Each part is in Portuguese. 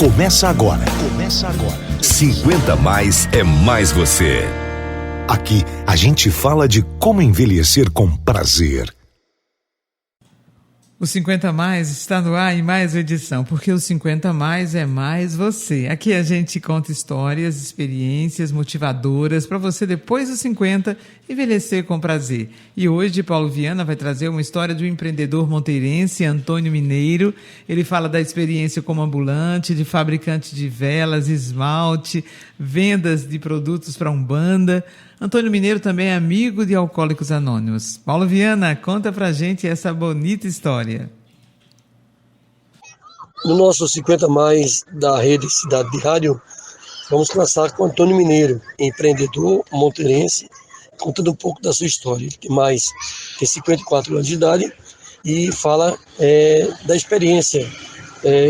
Começa agora. 50 mais é mais você. Aqui a gente fala de como envelhecer com prazer. O 50 Mais está no ar em mais uma edição, porque o 50 Mais é mais você. Aqui a gente conta histórias, experiências motivadoras para você, depois dos 50, envelhecer com prazer. E hoje Paulo Viana vai trazer uma história de um empreendedor monteirense, Antônio Mineiro. Ele fala da experiência como ambulante, de fabricante de velas, esmalte, vendas de produtos para Umbanda. Antônio Mineiro também é amigo de Alcoólicos Anônimos. Paulo Viana, conta pra gente essa bonita história. No nosso 50 Mais da rede Cidade de Rádio, vamos começar com Antônio Mineiro, empreendedor monteirense, contando um pouco da sua história. Ele tem 54 anos de idade e fala da experiência,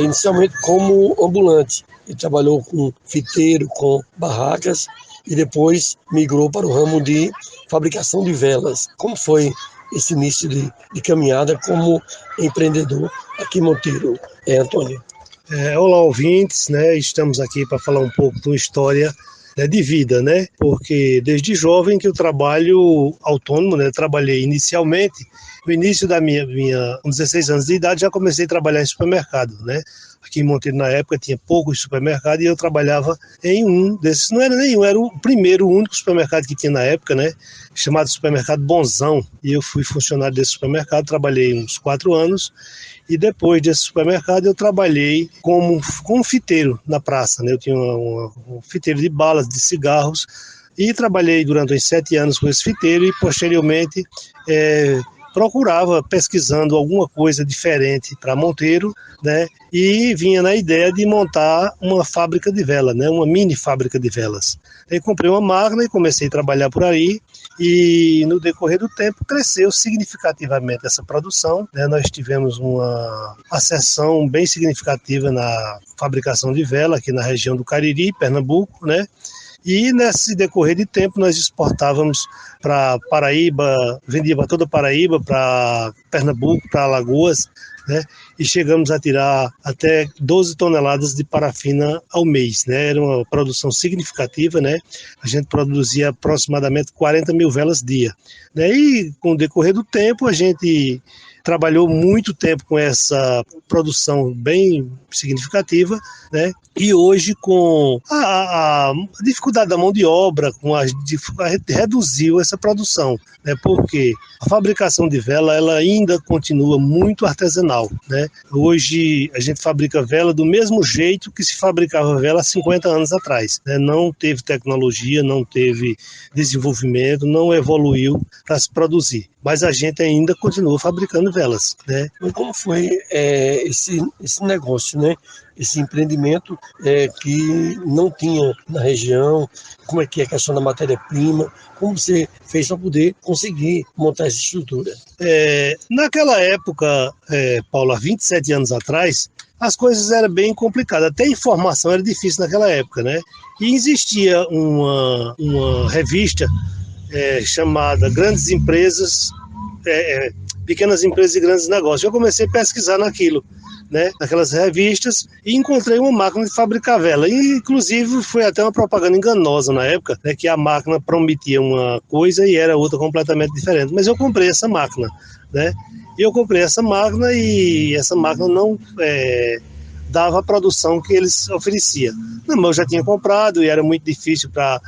inicialmente como ambulante. Ele trabalhou com fiteiro, com barracas, e depois migrou para o ramo de fabricação de velas. Como foi esse início de caminhada como empreendedor aqui em Monteiro, Antônio? Olá, ouvintes, né? Estamos aqui para falar um pouco de uma história, né, de vida, né? Porque desde jovem que eu trabalho autônomo, né? Trabalhei inicialmente, no início da com 16 anos de idade, já comecei a trabalhar em supermercado, né? Aqui em Monteiro, na época, tinha poucos supermercados e eu trabalhava em um desses. Não era nenhum, era o único supermercado que tinha na época, né? Chamado Supermercado Bonzão. E eu fui funcionário desse supermercado, trabalhei uns 4 anos. E depois desse supermercado, eu trabalhei como fiteiro na praça, né? Eu tinha um fiteiro de balas, de cigarros. E trabalhei durante uns 7 anos com esse fiteiro e, posteriormente, procurava pesquisando alguma coisa diferente para Monteiro, né? E vinha na ideia de montar uma fábrica de vela, né? Uma mini fábrica de velas. Aí comprei uma máquina e comecei a trabalhar por aí, e no decorrer do tempo cresceu significativamente essa produção, né? Nós tivemos uma ascensão bem significativa na fabricação de vela aqui na região do Cariri, Pernambuco, né? E nesse decorrer de tempo nós exportávamos para Paraíba, vendia para toda a Paraíba, para Pernambuco, para Alagoas, né? E chegamos a tirar até 12 toneladas de parafina ao mês, né? Era uma produção significativa, né? A gente produzia aproximadamente 40 mil velas dia, né? E com o decorrer do tempo a gente trabalhou muito tempo com essa produção bem significativa, né? E hoje, com a dificuldade da mão de obra, a gente reduziu essa produção, né? Porque a fabricação de vela ela ainda continua muito artesanal, né? Hoje a gente fabrica vela do mesmo jeito que se fabricava vela há 50 anos atrás, né? Não teve tecnologia, não teve desenvolvimento, não evoluiu para se produzir. Mas a gente ainda continua fabricando velas, né? Mas como foi esse negócio, né? Esse empreendimento que não tinha na região? Como é que é a questão da matéria-prima? Como você fez para poder conseguir montar essa estrutura? Naquela época, Paulo, há 27 anos atrás, as coisas eram bem complicadas. Até a informação era difícil naquela época, né? E existia uma revista chamada Grandes Empresas, Pequenas Empresas e Grandes Negócios. Eu comecei a pesquisar naquilo, né, naquelas revistas, e encontrei uma máquina de fabricar vela. E, inclusive, foi até uma propaganda enganosa na época, né, que a máquina prometia uma coisa e era outra completamente diferente. Mas eu comprei essa máquina, né? E essa máquina não dava a produção que eles ofereciam. Não, mas eu já tinha comprado e era muito difícil para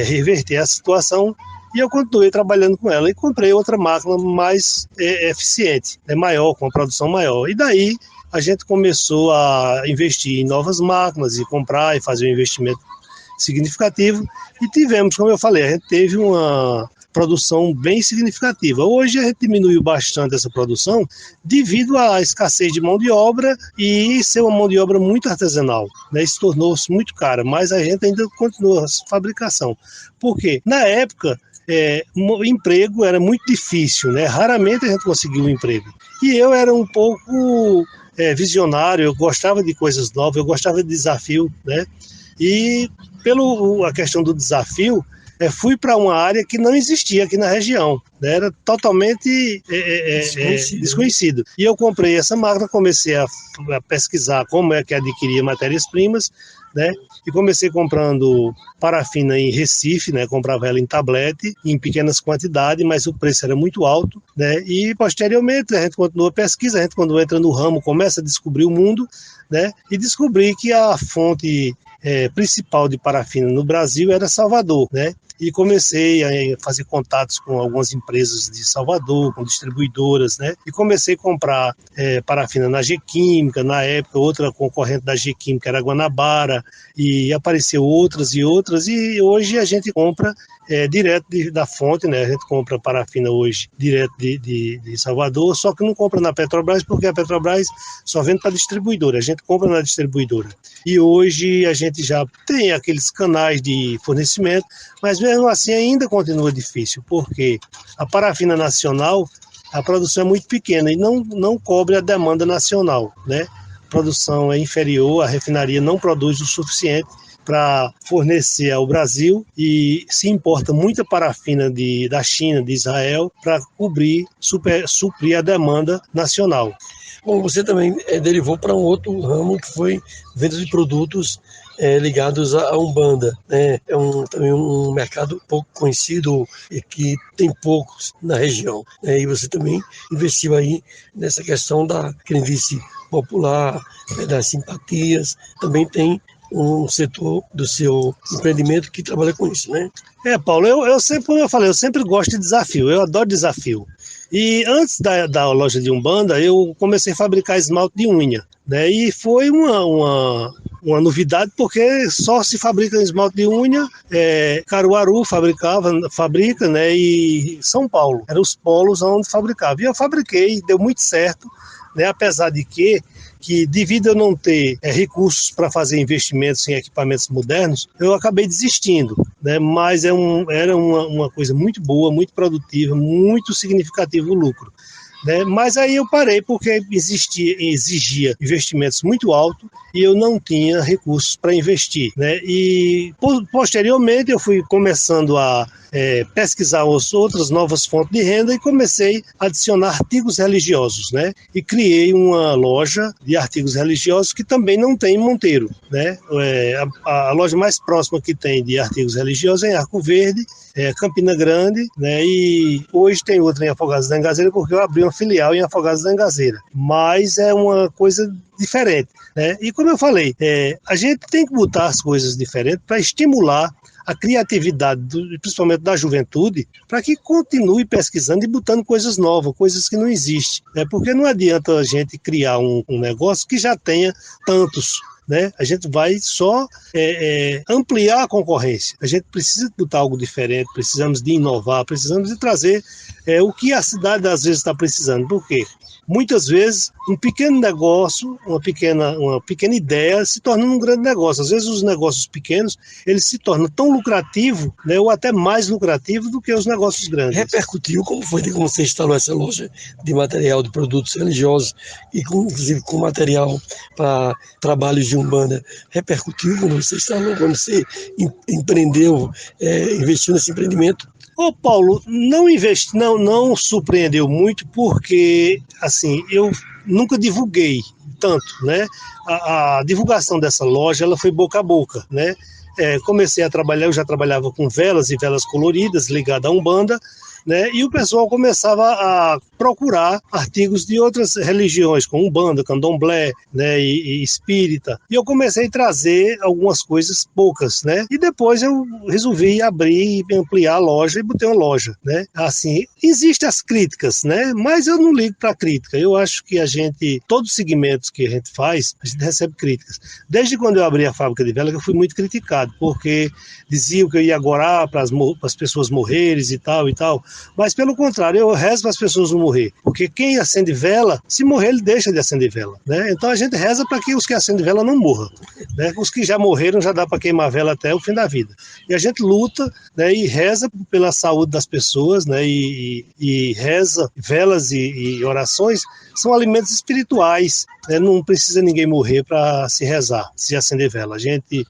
reverter a situação. E eu continuei trabalhando com ela e comprei outra máquina mais eficiente, maior, com uma produção maior. E daí a gente começou a investir em novas máquinas e comprar e fazer um investimento significativo. E tivemos, como eu falei, a gente teve uma produção bem significativa. Hoje a gente diminuiu bastante essa produção devido à escassez de mão de obra e ser uma mão de obra muito artesanal, né? Isso tornou-se muito cara, mas a gente ainda continua a fabricação. Por quê? Na época, o emprego era muito difícil, né? Raramente a gente conseguia um emprego. E eu era um pouco visionário, eu gostava de coisas novas, eu gostava de desafio, né? E a questão do desafio, fui para uma área que não existia aqui na região, né? Era totalmente desconhecido. E eu comprei essa máquina, comecei a pesquisar como é que adquiria matérias-primas, né? E comecei comprando parafina em Recife, né? Comprava ela em tablete, em pequenas quantidades, mas o preço era muito alto, né? E posteriormente a gente continua a pesquisa, a gente quando entra no ramo começa a descobrir o mundo, né? E descobri que a fonte principal de parafina no Brasil era Salvador, né? E comecei a fazer contatos com algumas empresas de Salvador, com distribuidoras, né? E comecei a comprar parafina na G-Química, na época outra concorrente da G-Química era Guanabara, e apareceu outras, e hoje a gente compra direto da fonte, né? A gente compra parafina hoje direto de Salvador, só que não compra na Petrobras, porque a Petrobras só vende para distribuidora, a gente compra na distribuidora. E hoje a gente já tem aqueles canais de fornecimento, mas mesmo assim ainda continua difícil, porque a parafina nacional, a produção é muito pequena e não cobre a demanda nacional, né? A produção é inferior, a refinaria não produz o suficiente para fornecer ao Brasil e se importa muita parafina da China, de Israel, para suprir a demanda nacional. Bom, você também derivou para um outro ramo que foi venda de produtos ligados à Umbanda, né? Também um mercado pouco conhecido e que tem poucos na região, né? E você também investiu aí nessa questão da crendice popular, das simpatias, também tem um setor do seu empreendimento que trabalha com isso, né? Paulo, eu sempre, como eu falei, eu sempre gosto de desafio, eu adoro desafio. E antes da loja de Umbanda, eu comecei a fabricar esmalte de unha, né? E foi uma novidade, porque só se fabrica esmalte de unha, Caruaru fabrica, né? E São Paulo, eram os polos onde fabricava. E eu fabriquei, deu muito certo, né? Apesar de que devido a não ter recursos para fazer investimentos em equipamentos modernos, eu acabei desistindo, né? Mas era uma coisa muito boa, muito produtiva, muito significativo o lucro, né? Mas aí eu parei porque exigia investimentos muito altos e eu não tinha recursos para investir, né? E posteriormente eu fui começando a pesquisar outras novas fontes de renda e comecei a adicionar artigos religiosos, né? E criei uma loja de artigos religiosos que também não tem em Monteiro, né? A loja mais próxima que tem de artigos religiosos é em Arco Verde, Campina Grande, né? E hoje tem outra em Afogados da Engazeira porque eu abri uma filial em Afogados da Engazeira. Mas é uma coisa diferente, né? E como eu falei, a gente tem que botar as coisas diferentes para estimular a criatividade, principalmente da juventude, para que continue pesquisando e botando coisas novas, coisas que não existem, né? Porque não adianta a gente criar um negócio que já tenha tantos, né? A gente vai só ampliar a concorrência. A gente precisa botar algo diferente, precisamos de inovar, precisamos de trazer o que a cidade às vezes está precisando. Por quê? Muitas vezes um pequeno negócio, uma pequena ideia se torna um grande negócio. Às vezes os negócios pequenos, eles se tornam tão lucrativos, né, ou até mais lucrativos do que os negócios grandes. Repercutiu, como foi como você instalou essa loja de material de produtos religiosos e inclusive com material para trabalhos de Umbanda, repercutiu quando você instalou, quando você empreendeu, investiu nesse empreendimento? Paulo, não surpreendeu muito porque, assim, eu nunca divulguei tanto, né? A divulgação dessa loja, ela foi boca a boca, né? Comecei a trabalhar, eu já trabalhava com velas e velas coloridas ligadas à Umbanda, né? E o pessoal começava a procurar artigos de outras religiões, como Umbanda, Candomblé, né? E Espírita. E eu comecei a trazer algumas coisas poucas, né? E depois eu resolvi abrir e ampliar a loja e botei uma loja, né? Assim, existem as críticas, né? Mas eu não ligo para crítica. Eu acho que todos os segmentos que a gente faz, a gente recebe críticas. Desde quando eu abri a fábrica de velas, eu fui muito criticado, porque diziam que eu ia orar para as pessoas morrerem e tal e tal. Mas, pelo contrário, eu rezo para as pessoas não morrer. Porque quem acende vela, se morrer, ele deixa de acender vela, né? Então a gente reza para que os que acendem vela não morram, né? Os que já morreram já dá para queimar vela até o fim da vida. E a gente luta, né? E reza pela saúde das pessoas, né? E reza, velas e orações são alimentos espirituais, né? Não precisa ninguém morrer para se rezar, se acender vela. A gente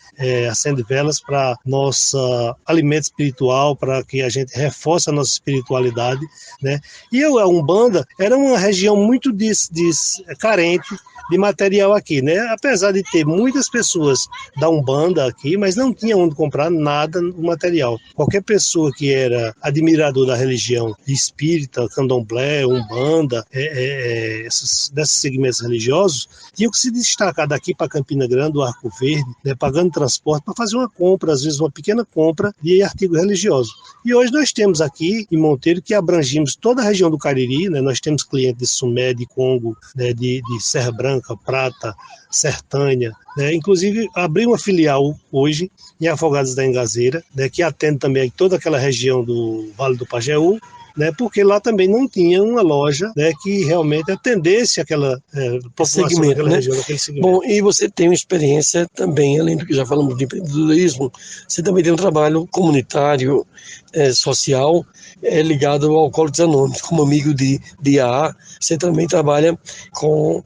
acende de velas para nossa alimento espiritual, para que a gente reforce a nossa espiritualidade, né? E a Umbanda era uma região muito carente de material aqui, né? Apesar de ter muitas pessoas da Umbanda aqui, mas não tinha onde comprar nada do material. Qualquer pessoa que era admirador da religião espírita, candomblé, Umbanda, desses segmentos religiosos, tinham que se destacar daqui para Campina Grande, do Arco Verde, né, pagando transporte para fazer uma compra, às vezes uma pequena compra de artigo religioso. E hoje nós temos aqui em Monteiro que abrangimos toda a região do Cariri, né? Nós temos clientes de Sumé, de Congo, né, de Serra Branca, Prata, Sertânia, né? Inclusive abri uma filial hoje em Afogados da Engazeira, né, que atende também toda aquela região do Vale do Pajeú, né, porque lá também não tinha uma loja, né, que realmente atendesse aquela população segmento, daquela né? região, daquele segmento. Bom, e você tem uma experiência também, além do que já falamos de empreendedorismo, você também tem um trabalho comunitário, social, ligado ao Alcoólicos Anônimos. Como amigo de AA, você também trabalha com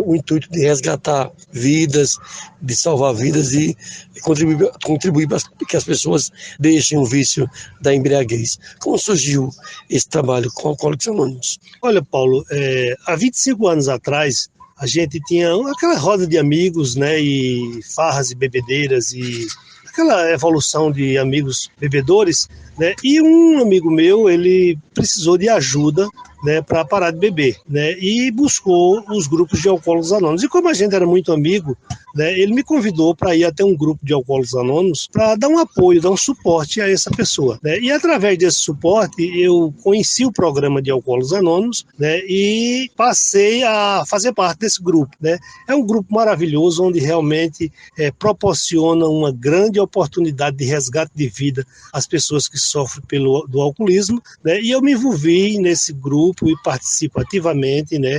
o intuito de resgatar vidas, de salvar vidas e contribuir para que as pessoas deixem o vício da embriaguez. Como surgiu esse trabalho com Alcoólicos Anônimos? Olha, Paulo, há 25 anos atrás, a gente tinha aquela roda de amigos, né, e farras e bebedeiras e aquela evolução de amigos bebedores, né, e um amigo meu, ele precisou de ajuda, né, para parar de beber, né, e buscou os grupos de Alcoólicos Anônimos. E como a gente era muito amigo, né, ele me convidou para ir até um grupo de Alcoólicos Anônimos para dar um apoio, dar um suporte a essa pessoa, né, e através desse suporte eu conheci o programa de Alcoólicos Anônimos, né, e passei a fazer parte desse grupo, né. É um grupo maravilhoso onde realmente proporciona uma grande oportunidade de resgate de vida às pessoas que sofrem do alcoolismo, né, e eu me envolvi nesse grupo e participo ativamente, né,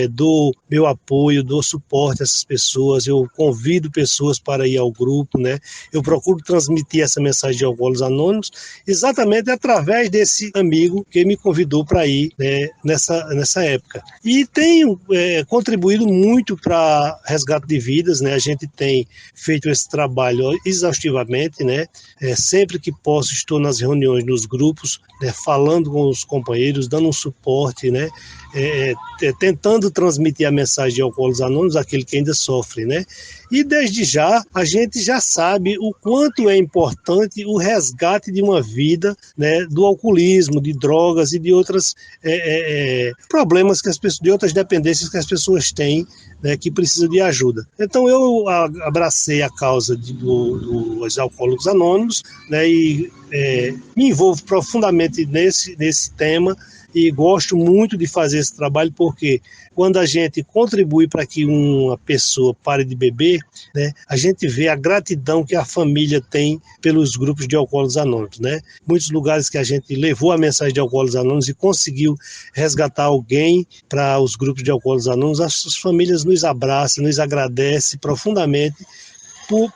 do meu apoio, do suporte a essas pessoas. Eu convido pessoas para ir ao grupo, né, eu procuro transmitir essa mensagem de Alcoólicos Anônimos exatamente através desse amigo que me convidou para ir, né, nessa época. E tenho contribuído muito para resgate de vidas, né, a gente tem feito esse trabalho exaustivamente, né, sempre que posso estou nas reuniões, nos grupos, né, falando com os companheiros, dando um suporte, né, tentando transmitir a mensagem de Alcoólicos Anônimos àquele que ainda sofre, né? E desde já, a gente já sabe o quanto é importante o resgate de uma vida, né, do alcoolismo, de drogas e de outros problemas, de outras dependências que as pessoas têm, né, que precisam de ajuda. Então eu abracei a causa dos Alcoólicos Anônimos, né, e me envolvo profundamente nesse tema e gosto muito de fazer esse trabalho porque quando a gente contribui para que uma pessoa pare de beber, né, a gente vê a gratidão que a família tem pelos grupos de Alcoólicos Anônimos, né? Muitos lugares que a gente levou a mensagem de Alcoólicos Anônimos e conseguiu resgatar alguém para os grupos de Alcoólicos Anônimos, as famílias nos abraçam, nos agradecem profundamente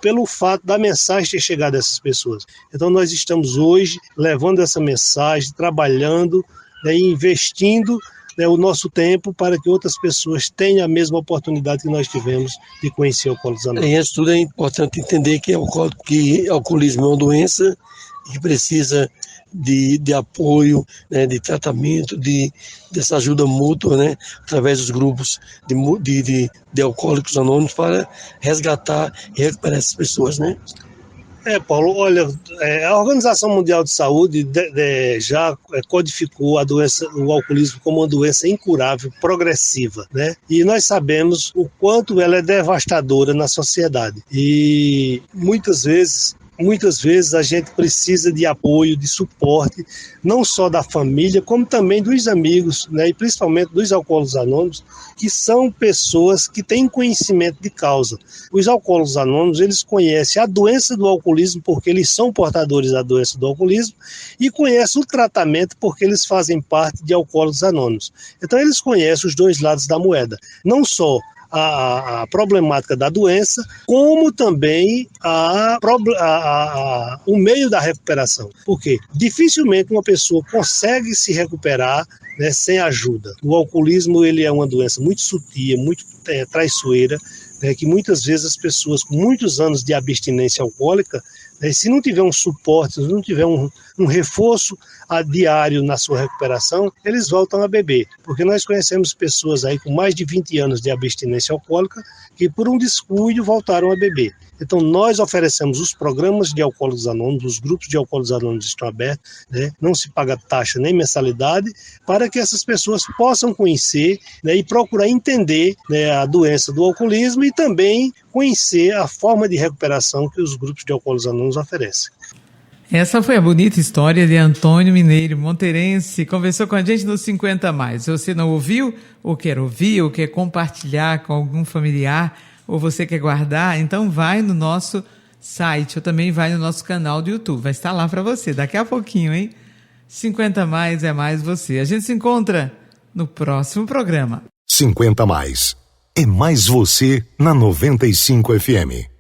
pelo fato da mensagem ter chegado a essas pessoas. Então nós estamos hoje levando essa mensagem, trabalhando, né, investindo, né, o nosso tempo para que outras pessoas tenham a mesma oportunidade que nós tivemos de conhecer Alcoólicos Anônimos. Isso tudo é importante entender que alcoolismo é uma doença e que precisa de apoio, né, de tratamento, dessa ajuda mútua, né, através dos grupos de Alcoólicos Anônimos para resgatar e recuperar essas pessoas, né? Paulo, olha, a Organização Mundial de Saúde já codificou o alcoolismo como uma doença incurável, progressiva, né? E nós sabemos o quanto ela é devastadora na sociedade. E muitas vezes a gente precisa de apoio, de suporte, não só da família, como também dos amigos, né, e principalmente dos Alcoólicos Anônimos, que são pessoas que têm conhecimento de causa. Os Alcoólicos Anônimos, eles conhecem a doença do alcoolismo porque eles são portadores da doença do alcoolismo e conhecem o tratamento porque eles fazem parte de Alcoólicos Anônimos. Então eles conhecem os dois lados da moeda, não só a problemática da doença, como também o meio da recuperação. Porque dificilmente uma pessoa consegue se recuperar, né, sem ajuda. O alcoolismo ele é uma doença muito sutil, muito traiçoeira, né, que muitas vezes as pessoas com muitos anos de abstinência alcoólica, né, se não tiver um suporte, se não tiver um reforço diário na sua recuperação, eles voltam a beber. Porque nós conhecemos pessoas aí com mais de 20 anos de abstinência alcoólica que por um descuido voltaram a beber. Então nós oferecemos os programas de Alcoólicos Anônimos, os grupos de Alcoólicos Anônimos estão abertos, né, não se paga taxa nem mensalidade, para que essas pessoas possam conhecer, né, e procurar entender, né, a doença do alcoolismo e também conhecer a forma de recuperação que os grupos de Alcoólicos Anônimos oferecem. Essa foi a bonita história de Antônio Mineiro, monteirense, conversou com a gente no 50 Mais. Se você não ouviu, ou quer ouvir, ou quer compartilhar com algum familiar, ou você quer guardar, então vai no nosso site, ou também vai no nosso canal do YouTube, vai estar lá para você, daqui a pouquinho, hein? 50 Mais é mais você. A gente se encontra no próximo programa. 50 Mais é mais você na 95 FM.